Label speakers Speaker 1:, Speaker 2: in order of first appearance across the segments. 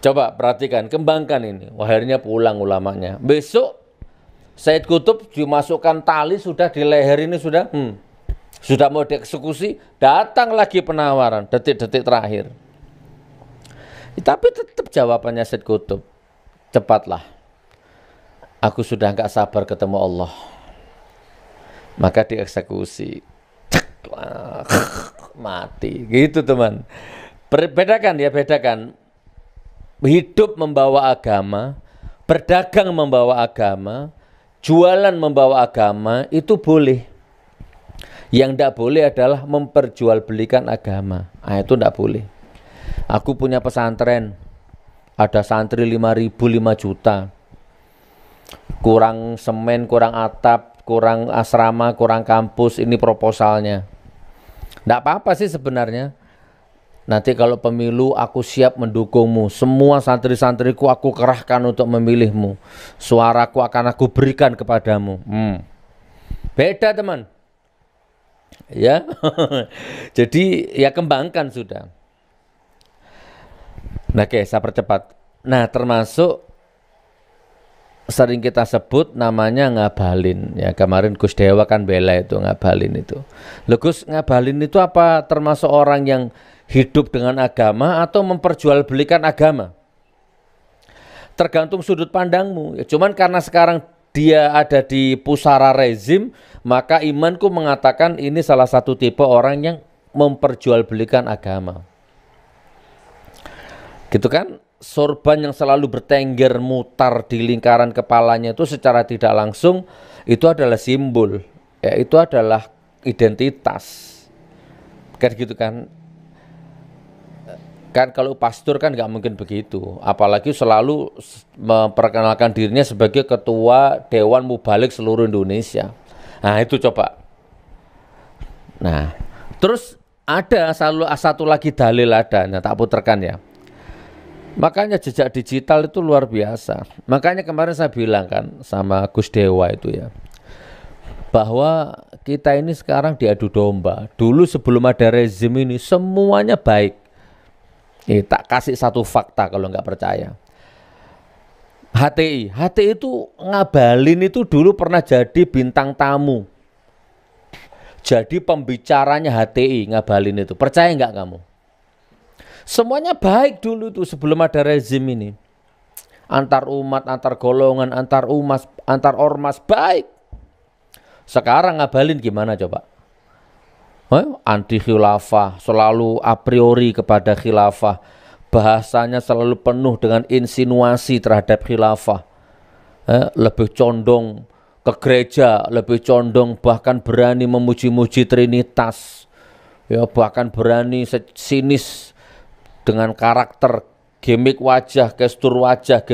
Speaker 1: Coba perhatikan, kembangkan ini. Akhirnya pulang ulamanya. Besok Said Qutb dimasukkan tali sudah di leher ini sudah mau dieksekusi, datang lagi penawaran detik-detik terakhir. Tapi tetap jawabannya Said Qutb, cepatlah. Aku sudah nggak sabar ketemu Allah. Maka dieksekusi. Mati. Gitu teman. Bedakan ya, bedakan. Hidup membawa agama, berdagang membawa agama, jualan membawa agama, itu boleh. Yang tidak boleh adalah memperjualbelikan agama. Nah, itu tidak boleh. Aku punya pesantren, ada santri 5.000, 5 juta. Kurang semen, kurang atap, kurang asrama, kurang kampus, ini proposalnya. Tidak apa-apa sih sebenarnya. Nanti kalau pemilu aku siap mendukungmu. Semua santri-santriku aku kerahkan untuk memilihmu. Suaraku akan aku berikan kepadamu. Beda teman. Ya. Jadi ya kembangkan sudah. Nah, oke, saya percepat. Nah, termasuk sering kita sebut namanya ngabalin. Ya, kemarin Gus Dewa kan bela itu ngabalin itu. Loh Gus, ngabalin itu apa? Termasuk orang yang hidup dengan agama atau memperjualbelikan agama? Tergantung sudut pandangmu. Ya, cuman karena sekarang dia ada di pusara rezim, maka imanku mengatakan ini salah satu tipe orang yang memperjualbelikan agama. Gitu kan? Sorban yang selalu bertengger mutar di lingkaran kepalanya itu secara tidak langsung itu adalah simbol. Ya, itu adalah identitas. Kan gitu kan? Kan kalau pastor kan nggak mungkin begitu, apalagi selalu memperkenalkan dirinya sebagai ketua Dewan Mubalik seluruh Indonesia. Nah itu coba. Nah terus ada satu lagi dalil ada, nah tak puterkan ya. Makanya jejak digital itu luar biasa. Makanya kemarin saya bilang kan sama Gus Dewa itu ya, bahwa kita ini sekarang diadu domba. Dulu sebelum ada rezim ini semuanya baik. Tak kasih satu fakta kalau nggak percaya. HTI itu ngabalin itu dulu pernah jadi bintang tamu. Jadi pembicaranya HTI ngabalin itu. Percaya nggak kamu? Semuanya baik dulu itu sebelum ada rezim ini. Antar umat, antar golongan, antar umat, antar ormas baik. Sekarang ngabalin gimana coba? Anti khilafah, selalu a priori kepada khilafah, bahasanya selalu penuh dengan insinuasi terhadap khilafah, lebih condong ke gereja, lebih condong bahkan berani memuji-muji Trinitas, ya bahkan berani sinis dengan karakter, gimmick wajah, gestur wajah,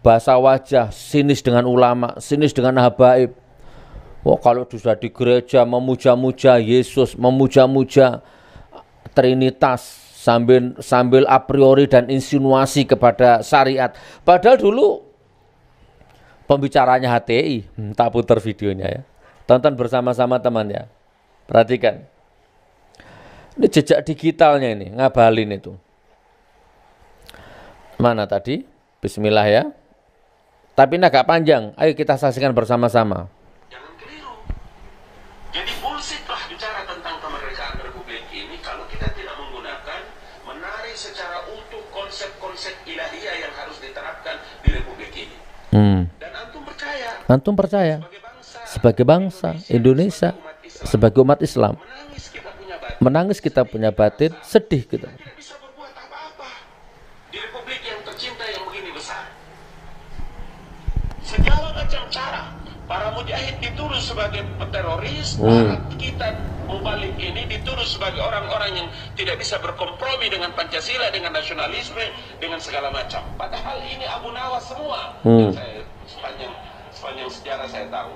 Speaker 1: bahasa wajah, sinis dengan ulama, sinis dengan habaib. Kalau sudah di gereja memuja-muja Yesus, memuja-muja Trinitas sambil a priori dan insinuasi kepada syariat. Padahal dulu pembicaranya HTI, tak putar videonya ya. Tonton bersama-sama teman ya. Perhatikan. Ini jejak digitalnya ini, ngabalin itu. Mana tadi? Bismillah ya. Tapi ini agak panjang. Ayo kita saksikan bersama-sama.
Speaker 2: Jadi bullshitlah bicara tentang kemerdekaan Republik ini kalau kita tidak menggunakan, menarik secara utuh konsep-konsep ilahiyah yang harus diterapkan di Republik ini. Dan
Speaker 1: antum percaya sebagai bangsa Indonesia, sebagai umat Islam, menangis kita punya batin, sedih kita.
Speaker 2: Tidak bisa berbuat apa-apa di Republik yang tercinta yang begini besar. Segala macam cara. Para mujahid dituduh sebagai teroris, para kita mubalik ini dituduh sebagai orang-orang yang tidak bisa berkompromi dengan Pancasila, dengan nasionalisme, dengan segala macam. Padahal ini Abu Nawas semua. Saya, sepanjang sejarah saya tahu.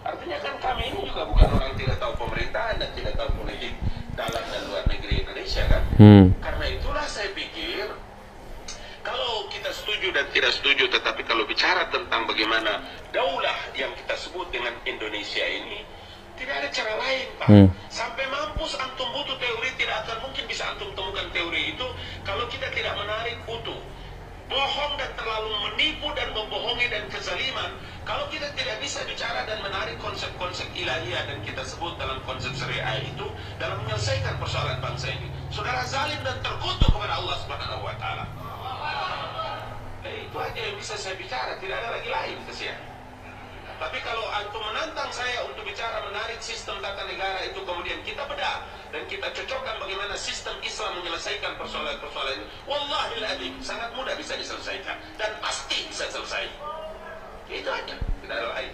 Speaker 2: Artinya kan kami ini juga bukan orang tidak tahu pemerintahan dan tidak tahu politik dalam dan luar negeri Indonesia kan. Karena itulah saya pikir kalau kita setuju dan tidak setuju, tetapi kalau bicara tentang bagaimana daulah yang kita sebut dengan Indonesia ini, tidak ada cara lain Pak. Sampai mampu perpus antum butuh teori, tidak akan mungkin bisa antum temukan teori itu kalau kita tidak menarik utuh. Bohong dan terlalu menipu dan membohongi dan kezaliman, kalau kita tidak bisa bicara dan menarik konsep-konsep ilahiyah dan kita sebut dalam konsep syariah itu dalam menyelesaikan persoalan bangsa ini, saudara zalim dan terkutuk kepada Allah Subhanahu wa taala. Itu aja yang bisa saya bicara, tidak ada lagi lain kesian. Tapi kalau antum menantang saya untuk bicara menarik sistem tata negara itu, kemudian kita bedah dan kita cocokkan bagaimana sistem Islam menyelesaikan persoalan-persoalan ini, wallahil adzim sangat mudah bisa diselesaikan dan pasti bisa selesai. Itu aja, tidak ada lain.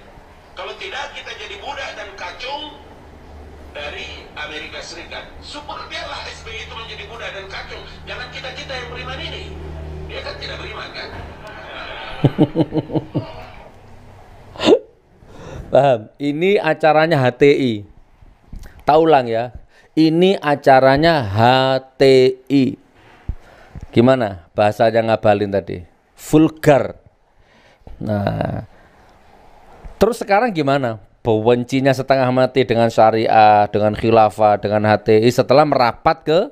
Speaker 2: Kalau tidak, kita jadi budak dan kacung dari Amerika Serikat. Syukur biarlah SBY itu menjadi budak dan kacung, jangan kita yang beriman ini. Dia kan tidak beriman kan.
Speaker 1: Paham? Ini acaranya HTI. Tak ulang ya. Ini acaranya HTI. Gimana bahasanya ngabalin tadi? Vulgar. Nah, terus sekarang gimana? Bencinya setengah mati dengan syariah, dengan khilafah, dengan HTI setelah merapat ke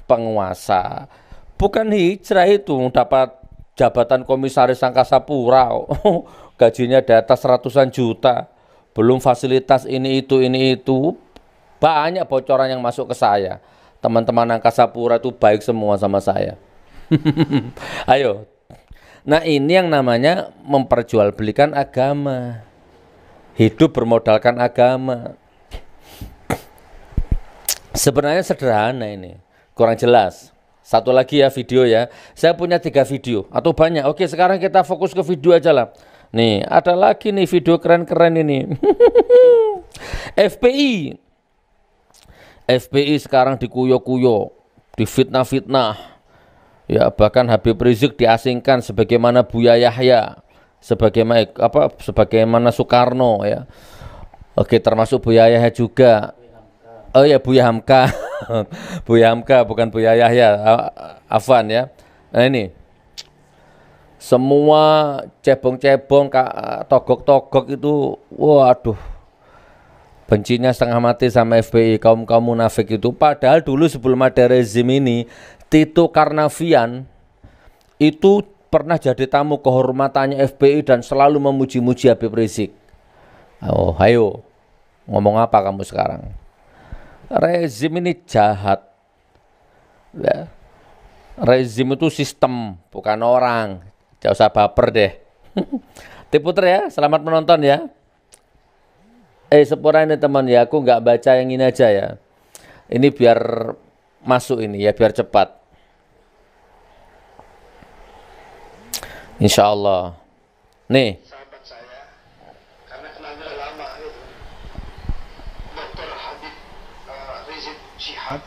Speaker 1: penguasa. Bukan hijrah itu dapat jabatan komisaris Angkasa Pura. Gajinya di atas ratusan juta, belum fasilitas ini itu. Banyak bocoran yang masuk ke saya. Teman-teman Angkasa Pura itu baik semua sama saya. Ayo. Nah, ini yang namanya memperjualbelikan agama. Hidup bermodalkan agama. Sebenarnya sederhana ini, kurang jelas. Satu lagi ya video ya. Saya punya 3 video atau banyak. Oke, sekarang kita fokus ke video aja lah. Nih, ada lagi nih video keren-keren ini. FPI sekarang dikuyo-kuyo, difitnah-fitnah. Ya, bahkan Habib Rizik diasingkan sebagaimana Buya Yahya, sebagaimana Soekarno ya. Oke, termasuk Buya Yahya juga. Oh ya, Buya Hamka. Buya Hamka bukan Buya Yahya. Afwan ya. Nah, ini semua cebong-cebong, togok-togok itu, waduh, bencinya setengah mati sama FPI, kaum munafik itu. Padahal dulu sebelum ada rezim ini, Tito Karnavian itu pernah jadi tamu kehormatannya FPI dan selalu memuji-muji Habib Rizik. Oh, ayo, ngomong apa kamu sekarang? Rezim ini jahat. Ya. Rezim itu sistem, bukan orang. Jangan usah baper deh. Tiputer ya, selamat menonton ya. Sepura ini teman ya, aku nggak baca yang ini aja ya. Ini biar masuk ini ya, biar cepat. Insya Allah. Nih.
Speaker 3: Sahabat saya, karena kenalnya lama gitu. Dr. Habib Rizik Syihab,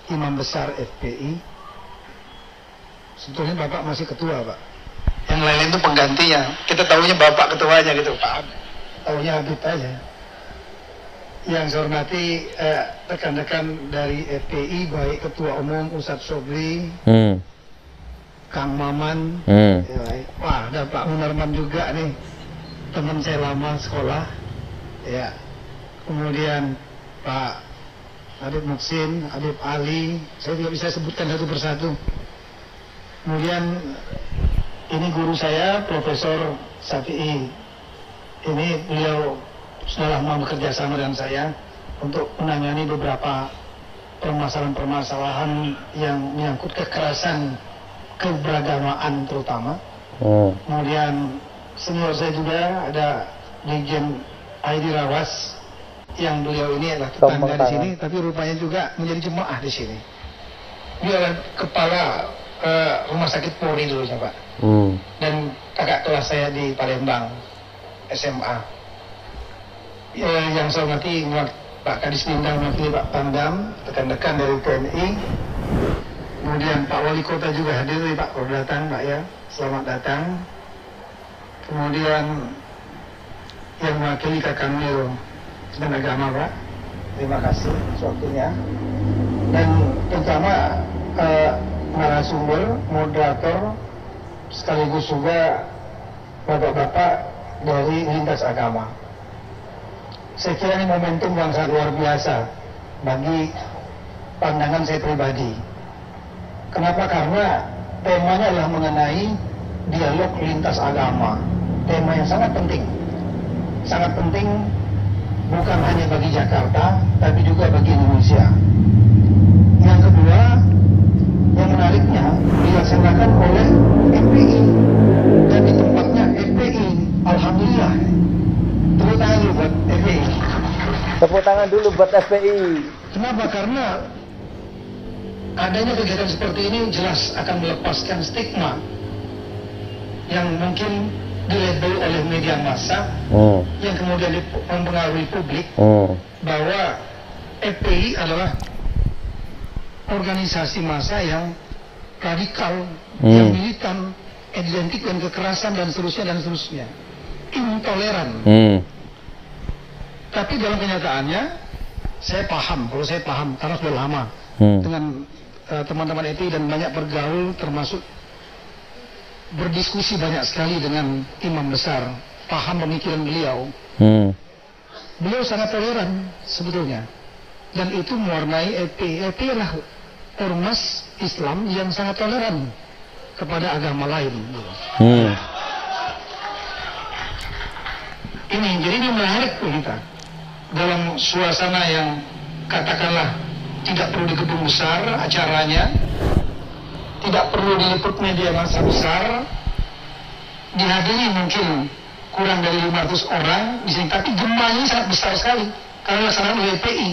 Speaker 3: Imam Besar FPI. Sebetulnya Bapak masih ketua, Pak. Yang lain itu penggantinya. Kita tahunya Bapak ketuanya gitu, Pak. Tahunya Habib aja. Yang saya hormati rekan-rekan dari FPI, baik Ketua Umum Ustadz Sobri, Kang Maman, ya, wah ada Pak Munarman juga nih, teman saya lama sekolah, ya. Kemudian Pak Habib Muksin, Habib Ali, saya tidak bisa sebutkan satu persatu. Kemudian ini guru saya, Profesor Syafi'i. Ini beliau sudah lama bekerja sama dengan saya untuk menangani beberapa permasalahan-permasalahan yang menyangkut kekerasan keberagamaan terutama. Kemudian senior saya juga ada Dirjen Aidi Rawas, yang beliau ini adalah tetangga di sini, tapi rupanya juga menjadi jemaah di sini. Dia adalah kepala rumah sakit Polri dulu ya Pak. Dan kakak kelas saya di Palembang SMA. Yang saya hormati Pak Kadis Bintang, mewakili Pak Pangdam, rekan-rekan dari TNI. Kemudian Pak Wali Kota juga hadir, Pak, kalau datang Pak ya, selamat datang. Kemudian yang mewakili Kakak Nero dan Agama Pak, terima kasih waktunya. Dan terutama narasumber, moderator, sekaligus juga bapak-bapak dari lintas agama. saya kira ini momentum yang sangat luar biasa bagi pandangan saya pribadi. Kenapa? Karena temanya adalah mengenai dialog lintas agama. Tema yang sangat penting bukan hanya bagi Jakarta, tapi juga bagi Indonesia. Yang kedua, yang menariknya dilaksanakan oleh FPI dan di tempatnya FPI. Alhamdulillah. Tepuk tangan dulu buat FPI.
Speaker 1: Tepuk tangan dulu buat FPI.
Speaker 3: Kenapa? Karena adanya kegiatan seperti ini jelas akan melepaskan stigma yang mungkin dilabel oleh media massa yang kemudian mempengaruhi publik bahwa FPI adalah organisasi massa yang radikal, yang militan, identik dengan kekerasan dan seterusnya, intoleran. Tapi dalam kenyataannya saya paham karena sudah lama dengan teman-teman FPI dan banyak bergaul, termasuk berdiskusi banyak sekali dengan imam besar, paham pemikiran beliau. Beliau sangat toleran sebetulnya, dan itu mewarnai FPI. FPI adalah ormas Islam yang sangat toleran kepada agama lain. Jadi ini menarik kita dalam suasana yang katakanlah tidak perlu di gedung besar acaranya, tidak perlu diliput media massa besar, dihadiri mungkin kurang dari 500 orang di sini, tapi gemanya sangat besar sekali karena dilaksanakan oleh FPI.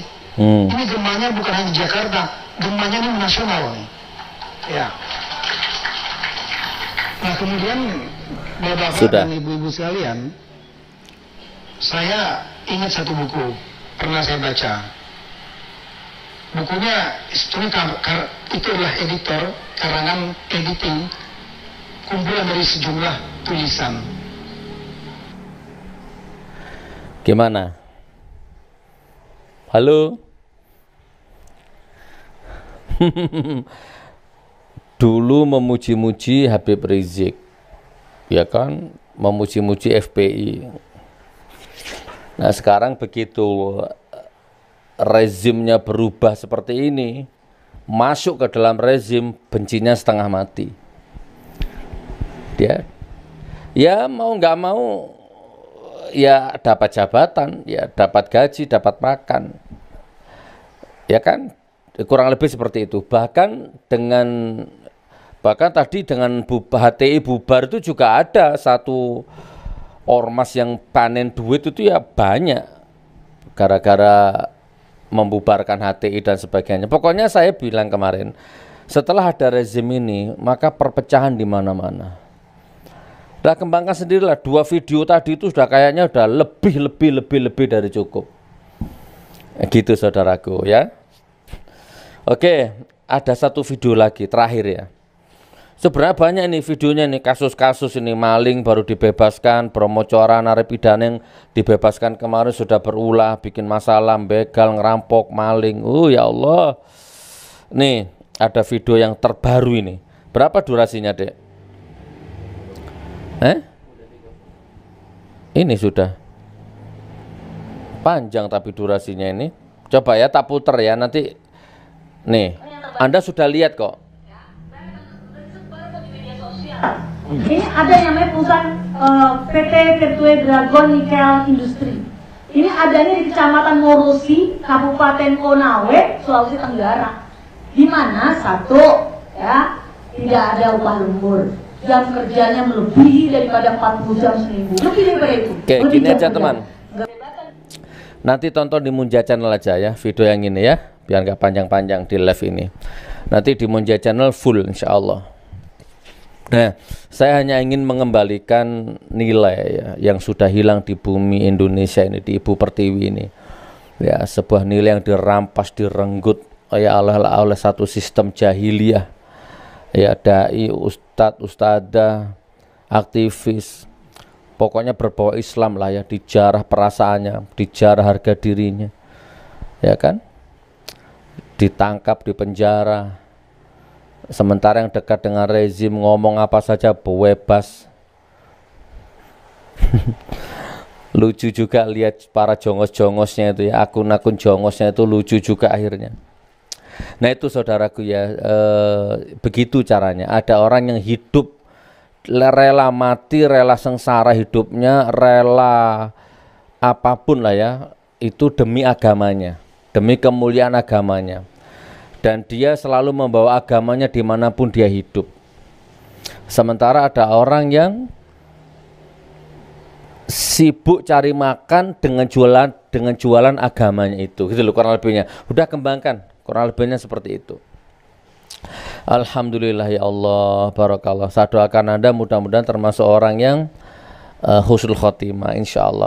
Speaker 3: Ini gemanya bukan hanya di Jakarta, gemanya ini nasional. Ya. Nah kemudian bapak-bapak dan ibu-ibu sekalian, saya ingat satu buku pernah saya baca. Bukunya itu adalah editor, karangan editing, kumpulan dari sejumlah tulisan.
Speaker 1: Gimana? Halo? Dulu memuji-muji Habib Rizik, ya kan, memuji-muji FPI. Nah sekarang begitu rezimnya berubah seperti ini, masuk ke dalam rezim, bencinya setengah mati. Dia ya mau nggak mau ya dapat jabatan, ya dapat gaji, dapat makan, ya kan, kurang lebih seperti itu. Bahkan tadi dengan HTI bubar itu juga ada satu ormas yang panen duit itu ya banyak gara-gara membubarkan HTI dan sebagainya. Pokoknya saya bilang kemarin, setelah ada rezim ini, maka perpecahan di mana-mana. Udah kembangkan sendirilah, 2 video tadi itu sudah kayaknya udah lebih dari cukup. Gitu saudaraku ya. Oke, ada satu video lagi terakhir ya. Sebenarnya banyak nih videonya nih, kasus-kasus ini, maling baru dibebaskan, bromocora narapidana yang dibebaskan kemarin sudah berulah, bikin masalah, begal, ngerampok, maling. Ya Allah. Nih, ada video yang terbaru ini. Berapa durasinya, Dek? Ini sudah panjang tapi durasinya ini. Coba ya tak puter ya nanti. Nih, Anda sudah lihat kok.
Speaker 4: Ini ada yang namanya perusahaan PT Virtue Dragon Nickel Industri. Ini adanya di Kecamatan Morosi, Kabupaten Konawe, Sulawesi Tenggara. Di mana satu ya tidak ada upah lembur, jam kerjanya melebihi daripada 40 jam seminggu, lebih daripada itu.
Speaker 1: Oke, gini aja teman. Nanti tonton di Munja Channel aja ya video yang ini ya, biar nggak panjang-panjang di live ini. Nanti di Munja Channel full insya Allah. Nah, saya hanya ingin mengembalikan nilai ya, yang sudah hilang di bumi Indonesia ini, di Ibu Pertiwi ini. Ya, sebuah nilai yang dirampas, direnggut ya oleh satu sistem jahiliyah. Ya, dai, ustadz, ustadzah, aktivis, pokoknya berbau Islam lah ya, dijarah perasaannya, dijarah harga dirinya, ya kan, ditangkap, dipenjara. Sementara yang dekat dengan rezim ngomong apa saja bebas. Lucu juga lihat para jongos-jongosnya itu ya, akun-akun jongosnya itu lucu juga akhirnya. Nah itu saudaraku ya, begitu caranya. Ada orang yang hidup rela mati, rela sengsara hidupnya, rela apapun lah ya, itu demi agamanya, demi kemuliaan agamanya. Dan dia selalu membawa agamanya dimanapun dia hidup. Sementara ada orang yang sibuk cari makan dengan jualan agamanya itu, gitu loh kurang lebihnya. Udah kembangkan, kurang lebihnya seperti itu. Alhamdulillah ya Allah, barakallah. Saya doakan Anda mudah-mudahan termasuk orang yang husnul khotimah insyaallah.